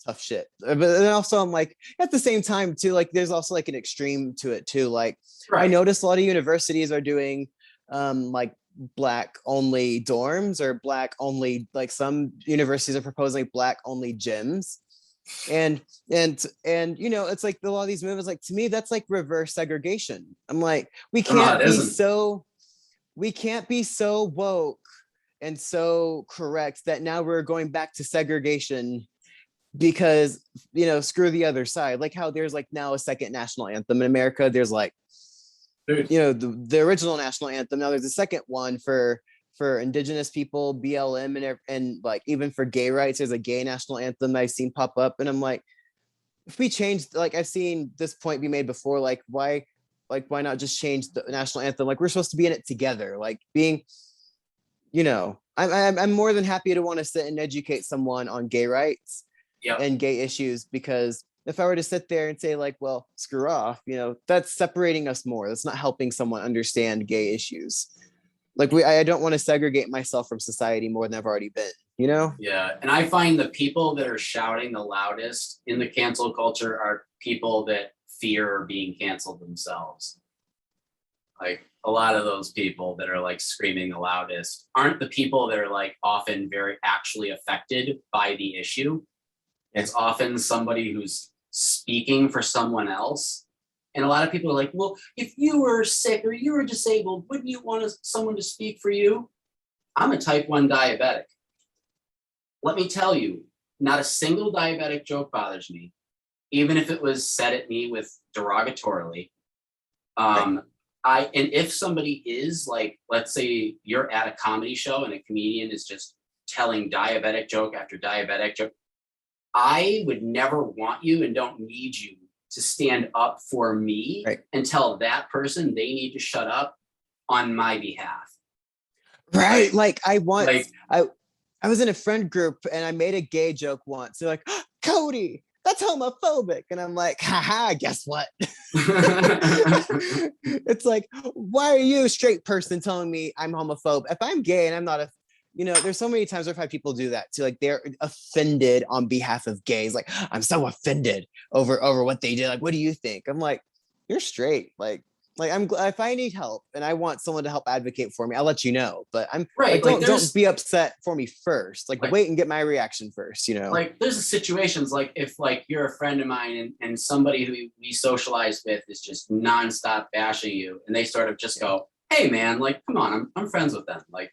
tough shit. But then also I'm like, at the same time too, like there's also like an extreme to it too. Like I noticed a lot of universities are doing like Black only dorms or Black only, like some universities are proposing Black only gyms. And it's like a lot of these movements, like to me, that's like reverse segregation. I'm like, we can't be so woke and so correct that now we're going back to segregation because, screw the other side. Like how there's like now a second national anthem in America. There's like, the original national anthem. Now there's a second one for for Indigenous people, BLM, and like even for gay rights, there's a gay national anthem that I've seen pop up, and I'm like, if we changed, like I've seen this point be made before, like why not just change the national anthem? Like we're supposed to be in it together, like being, I'm more than happy to want to sit and educate someone on gay rights and gay issues, because if I were to sit there and say like, well, screw off, that's separating us more. That's not helping someone understand gay issues. Like I don't want to segregate myself from society more than I've already been, Yeah. And I find the people that are shouting the loudest in the cancel culture are people that fear being canceled themselves. Like a lot of those people that are like screaming the loudest aren't the people that are like often very actually affected by the issue. It's often somebody who's speaking for someone else. And a lot of people are like, well, if you were sick or you were disabled, wouldn't you want someone to speak for you? I'm a type 1 diabetic. Let me tell you, not a single diabetic joke bothers me, even if it was said at me with derogatorily. And if somebody is like, let's say you're at a comedy show and a comedian is just telling diabetic joke after diabetic joke, I would never want you and don't need you to stand up for me and tell that person they need to shut up on my behalf. Right. Like I was in a friend group and I made a gay joke once. They're like, oh, Cody, that's homophobic. And I'm like, haha, guess what? It's like, why are you a straight person telling me I'm homophobe? If I'm gay and I'm not there's so many times I've had people do that too. Like they're offended on behalf of gays. Like, I'm so offended over what they did. Like, what do you think? I'm like, you're straight. Like if I need help and I want someone to help advocate for me, I'll let you know. But I'm right. Like, don't be upset for me first. Like wait and get my reaction first. Like there's situations like if like you're a friend of mine and somebody who we socialize with is just nonstop bashing you, and they sort of just go, hey man, like come on, I'm friends with them. Like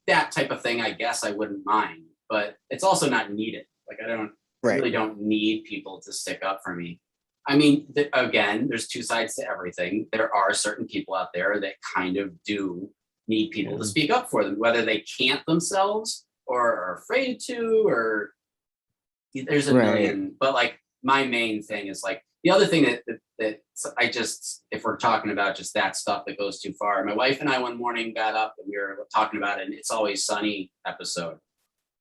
that type of thing, I guess I wouldn't mind, but it's also not needed. Like I really don't need people to stick up for me. I mean, again, there's two sides to everything. There are certain people out there that kind of do need people to speak up for them, whether they can't themselves or are afraid to, or there's a million. But like my main thing is like the other thing that I just, if we're talking about just that stuff that goes too far, my wife and I one morning got up and we were talking about an It's Always Sunny episode.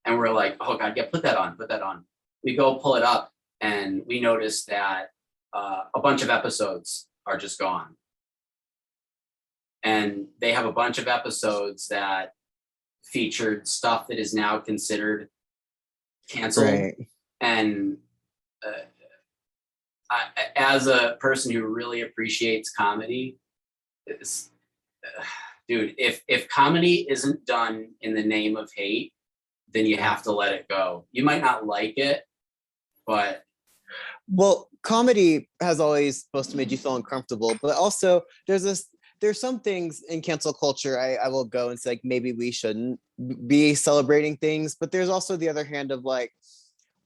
And we're like, oh God, yeah, put that on. We go pull it up and we noticed that a bunch of episodes are just gone. And they have a bunch of episodes that featured stuff that is now considered canceled. And as a person who really appreciates comedy, dude, if comedy isn't done in the name of hate, then you have to let it go. You might not like it, but well, comedy has always supposed to make you feel uncomfortable, but also there's some things in cancel culture I will go and say like maybe we shouldn't be celebrating things, but there's also the other hand of like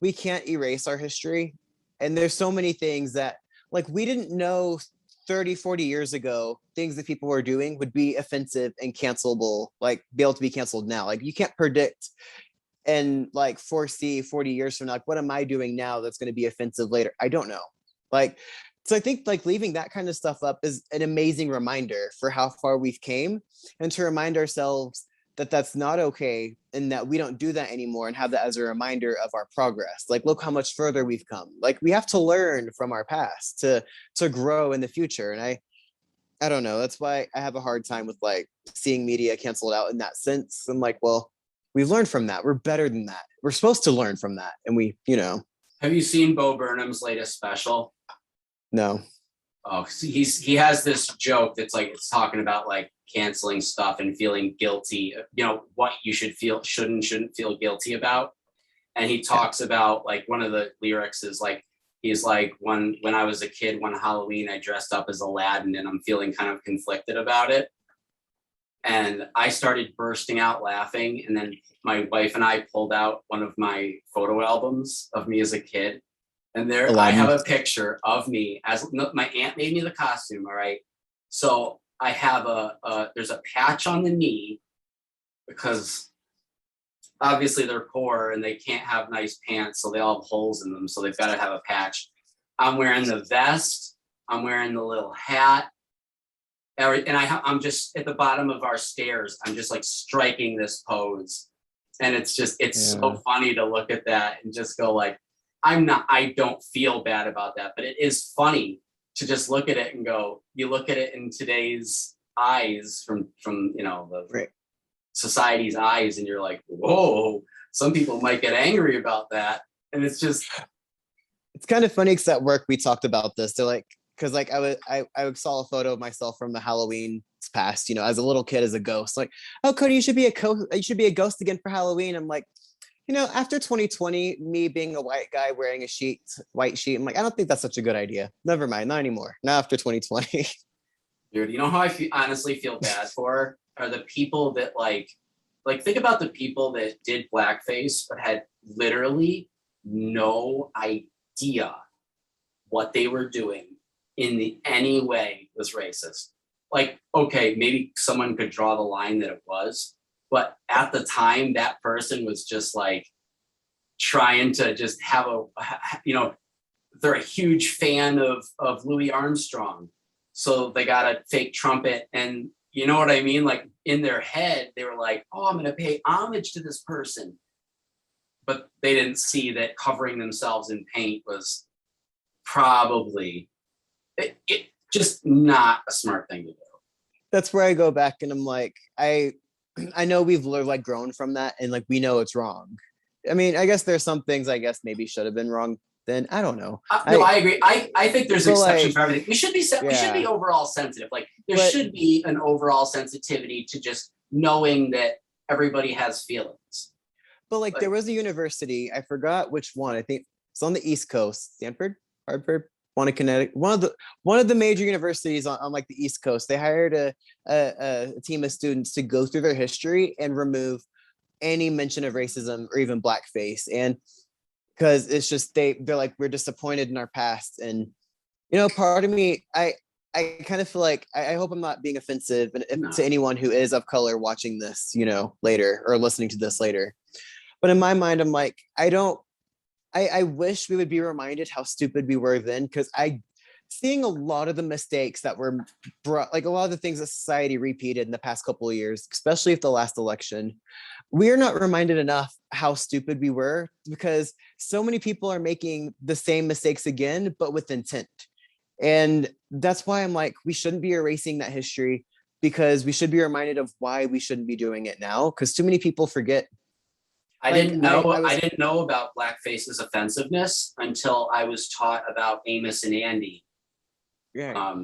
we can't erase our history. And there's so many things that like we didn't know 30, 40 years ago, things that people were doing would be offensive and cancelable, like be able to be canceled now. Like you can't predict and like foresee 40 years from now, like what am I doing now that's going to be offensive later? I don't know. Like, so I think like leaving that kind of stuff up is an amazing reminder for how far we've came, and to remind ourselves that that's not okay and that we don't do that anymore, and have that as a reminder of our progress. Like, look how much further we've come. Like we have to learn from our past to grow in the future. And I don't know. That's why I have a hard time with like seeing media canceled out in that sense. I'm like, well, we've learned from that. We're better than that. We're supposed to learn from that. And we, Have you seen Bo Burnham's latest special? No. Oh, he has this joke that's like, it's talking about like canceling stuff and feeling guilty, what you shouldn't feel guilty about. And he talks about like one of the lyrics is like, he's like, when I was a kid, one Halloween, I dressed up as Aladdin and I'm feeling kind of conflicted about it. And I started bursting out laughing. And then my wife and I pulled out one of my photo albums of me as a kid. And there I have a picture of me as my aunt made me the costume. All right. So I have there's a patch on the knee because obviously they're poor and they can't have nice pants, so they all have holes in them, so they've got to have a patch. I'm wearing the vest, I'm wearing the little hat, and I'm just at the bottom of our stairs. I'm just like striking this pose, and it's so funny to look at that and just go like, I don't feel bad about that, but it is funny to just look at it and go, you look at it in today's eyes from the society's eyes, and you're like, whoa, some people might get angry about that. And it's kind of funny because at work we talked about this. They're like, because like I saw a photo of myself from the Halloween past, as a little kid as a ghost. Like, oh, Cody, you should be a ghost again for Halloween. I'm like, after 2020, me being a white guy wearing a white sheet, I'm like, I don't think that's such a good idea. Never mind, not anymore. Not after 2020. Dude, you know how I honestly feel bad for are the people that like think about the people that did blackface but had literally no idea what they were doing in any way was racist. Like, okay, maybe someone could draw the line that it was, but at the time that person was just like trying to just have they're a huge fan of Louis Armstrong, so they got a fake trumpet, and you know what I mean? Like in their head, they were like, oh, I'm going to pay homage to this person. But they didn't see that covering themselves in paint was probably just not a smart thing to do. That's where I go back and I'm like, I know we've like grown from that, and like we know it's wrong. I mean, I guess there's some things I guess maybe should have been wrong then. I don't know. No, I agree. I think there's exceptions like, for everything. We should be overall sensitive. Like there should be an overall sensitivity to just knowing that everybody has feelings. But like there was a university, I forgot which one. I think it's on the East Coast, Stanford, Harvard, one in Connecticut, one of the major universities on like the East Coast. They hired a team of students to go through their history and remove any mention of racism or even blackface. And because it's just they're like, we're disappointed in our past. And part of me, I kind of feel like I hope I'm not being offensive to anyone who is of color watching this, later or listening to this later. But in my mind, I'm like, I wish we would be reminded how stupid we were then, because seeing a lot of the mistakes that were brought, like a lot of the things that society repeated in the past couple of years, especially at the last election, we are not reminded enough how stupid we were, because so many people are making the same mistakes again, but with intent. And that's why I'm like, we shouldn't be erasing that history, because we should be reminded of why we shouldn't be doing it now, because too many people forget. I didn't know about blackface's offensiveness until I was taught about Amos and Andy. Yeah.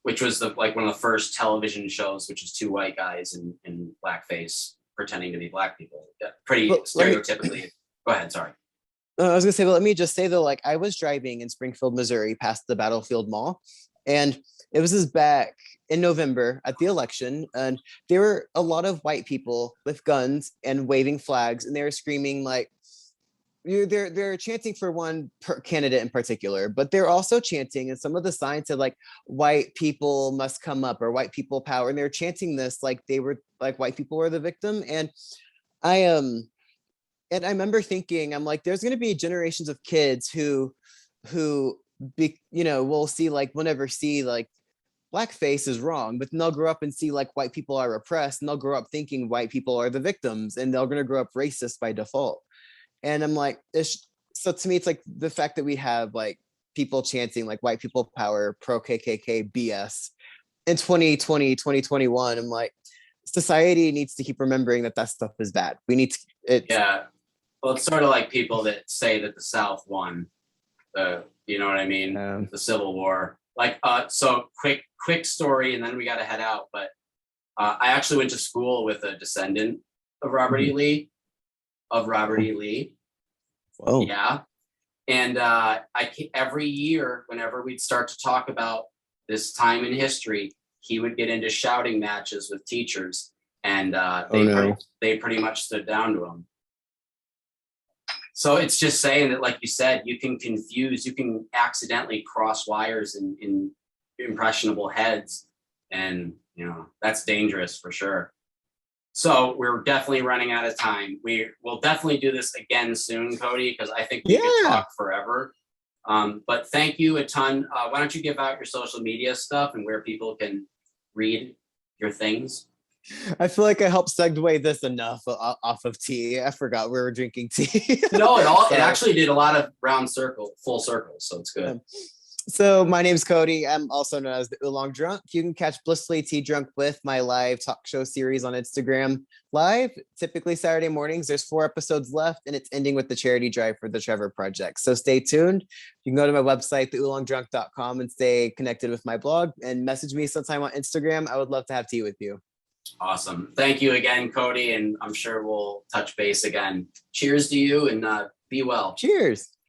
Which was one of the first television shows, which is two white guys in blackface pretending to be black people. Yeah, pretty stereotypically. Go ahead, sorry. I was gonna say, well, let me just say though, like I was driving in Springfield, Missouri, past the Battlefield Mall, and it was back in November at the election, and there were a lot of white people with guns and waving flags, and they were screaming like, they're chanting for one candidate in particular, but they're also chanting, and some of the signs said like white people must come up or white people power, and they were chanting this like they were like white people were the victim. And I remember thinking, I'm like, there's going to be generations of kids who will see like, will never see like blackface is wrong, but then they'll grow up and see like white people are oppressed, and they'll grow up thinking white people are the victims, and they're going to grow up racist by default. And I'm like, so to me, it's like the fact that we have like people chanting like white people power, pro KKK BS in 2020, 2021. I'm like, society needs to keep remembering that stuff is bad. We need to. Yeah. Well, it's sort of like people that say that the South won you know what I mean? The Civil War. Like, so quick story, and then we got to head out. But I actually went to school with a descendant of Robert E. Lee. Whoa. Yeah. And every year, whenever we'd start to talk about this time in history, he would get into shouting matches with teachers, and they pretty much stood down to him. So it's just saying that, like you said, you can accidentally cross wires in impressionable heads, and You know, that's dangerous for sure. So we're definitely running out of time. We will definitely do this again soon, Cody, because I think we could Yeah. talk forever. But thank you a ton. Why don't you give out your social media stuff and where people can read your things? I feel like I helped segue this enough off of tea. I forgot we were drinking tea. No, it Sorry. actually did a lot of full circles, so it's good. So my name's Cody. I'm also known as the Oolong Drunk. You can catch Blissfully Tea Drunk with my live talk show series on Instagram live, typically Saturday mornings. There's 4 episodes left, and it's ending with the charity drive for the Trevor Project. So stay tuned. You can go to my website, theoolongdrunk.com, and stay connected with my blog and message me sometime on Instagram. I would love to have tea with you. Awesome. Thank you again, Cody, and I'm sure we'll touch base again. Cheers to you, and be well. Cheers.